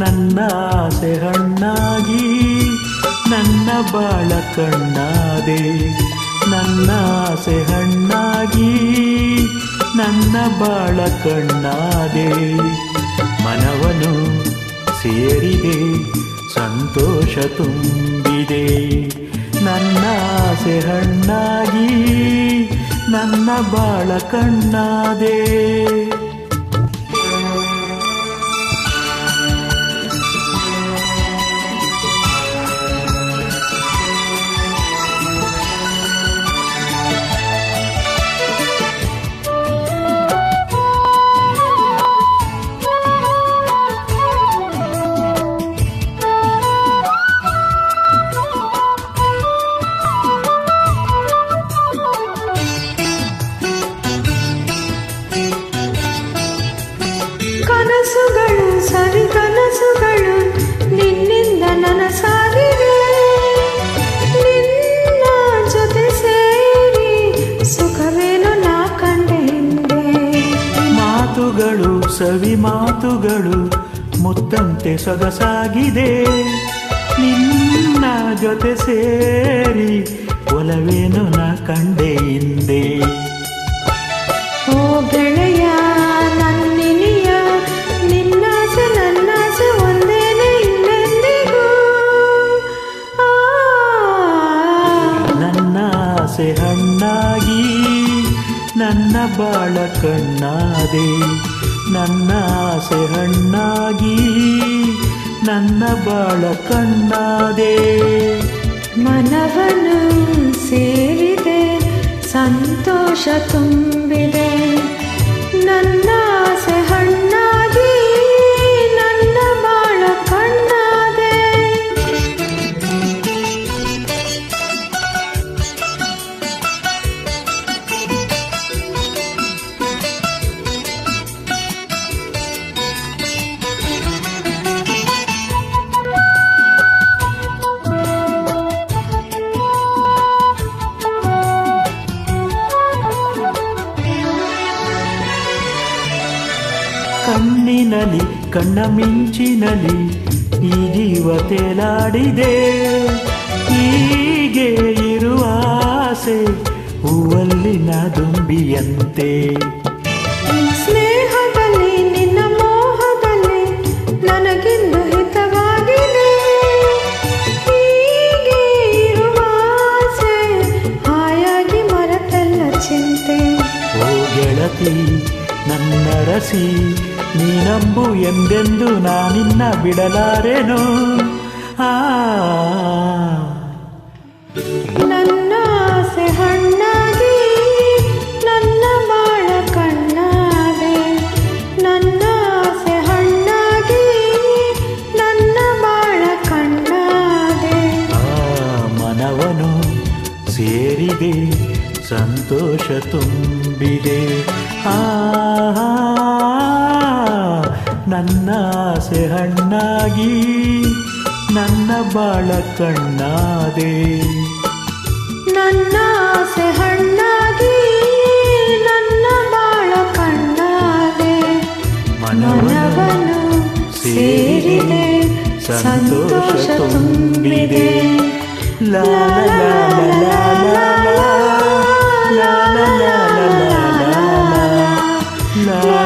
ನನ್ನ ಆಸೆ ಹಣ್ಣಾಗಿ ನನ್ನ ಬಾಳ ಕಣ್ಣಾದೆ. ನನ್ನ ಆಸೆ ಹಣ್ಣಾಗಿ ನನ್ನ ಬಾಳ ಕಣ್ಣಾದೆ. ಮನವನು ಸೇರಿದೆ ಸಂತೋಷ ತುಂಬಿದೆ. ನನ್ನ ಆಸೆ ಹಣ್ಣಾಗಿ ನನ್ನ ಬಾಳ ಕಣ್ಣಾದೆ. ಕನಸುಗಳು ಸವಿ ಕನಸುಗಳು ನಿನ್ನಿಂದ ನನಸಾಗಿವೆ. ನಿನ್ನ ಜೊತೆ ಸೇರಿ ಸುಖವೇನು ನಾ ಕಂಡೆ ಹಿಂದೆ. ಮಾತುಗಳು ಸವಿ ಮಾತುಗಳು ಮುತ್ತಂತೆ ಸೊಗಸಾಗಿದೆ. ನಿನ್ನ ಜೊತೆ ಸೇರಿ ಒಲವೇನು ನಾ ಕಂಡೆ ಹಿಂದೆ. ಓ ಗೆಳೆಯ ನನ್ನಿನಿಯ ನಿನ್ನಾಸೆ ನನ್ನಾಸೆ ಒಂದೇನೆ ಇನ್ನೆಂದಿಗೂ. ನನ್ನ ಆಸೆ ಹಣ್ಣಾಗಿ ನನ್ನ ಬಾಳ ಕಣ್ಣಾದೆ. ನನ್ನ ಆಸೆ ಹಣ್ಣಾಗಿ ನನ್ನ ಬಾಳ ಕಣ್ಣಾದೆ. ಮನವನು ಸೇರಿದೆ ಸಂತೋಷ ತುಂಬಿದೆ. ನನ್ನ ಆಸೆ ಹಣ್ಣಾಗಿ ನನ್ನ ಬಾಳ ಕಣ್ಣಾದೆ. ಕಣ್ಣಿನಲ್ಲಿ ಕಣ್ಣ ಮಿಂಚಿನಲ್ಲಿ ಈ ಜೀವ ತೇಲಾಡಿದೆ. ಹೀಗೆ ಇರುವ ಆಸೆ ಹೂವಲ್ಲಿನ ದುಂಬಿಯಂತೆ. ಸ್ನೇಹದಲ್ಲಿ ನಿನ್ನ ಮೋಹದಲ್ಲಿ ನನಗಿಂದು ಹಿತವಾಗಿದೆ. ಹೀಗೆ ಇರುವ ಆಸೆ ಹಾಯಾಗಿ ಮರೆತಲ್ಲ ಚಿಂತೆ. ಓ ಗೆಳತಿ ನನ್ನ ರಸಿ ನೀನಂಬು ಎಂದೆಂದು ನಾನಿನ್ನ ಬಿಡಲಾರೆನು. ನನ್ನ ಆಸೆ ಹಣ್ಣಾಗಿ ನನ್ನ ಬಾಳ ಕಣ್ಣಾದೆ. ನನ್ನ ಆಸೆ ಹಣ್ಣಾಗಿ ನನ್ನ ಬಾಳ ಕಣ್ಣಾದೆ. ಮನವನು ಸೇರಿದೆ ಸಂತೋಷ ತುಂಬಿದೆ. ನನ್ನ ಆಸೆ ಹಣ್ಣಾಗಿ ನನ್ನ ಬಾಳ ಕಣ್ಣಾದೆ. ನನ್ನ ಆಸೆ ಹಣ್ಣಾಗಿ ನನ್ನ ಬಾಳ ಕಣ್ಣಾದೆ. ಮನವನು ಸೇರಿದೆ ಸಂತೋಷ ತುಂಬಿದೆ. ಲಾ ಲಾ ಲಾ ಲಾ ಲಾ ಲಾ ಲಾ ಲಾ ಲಾ ಲಾ ಲಾ.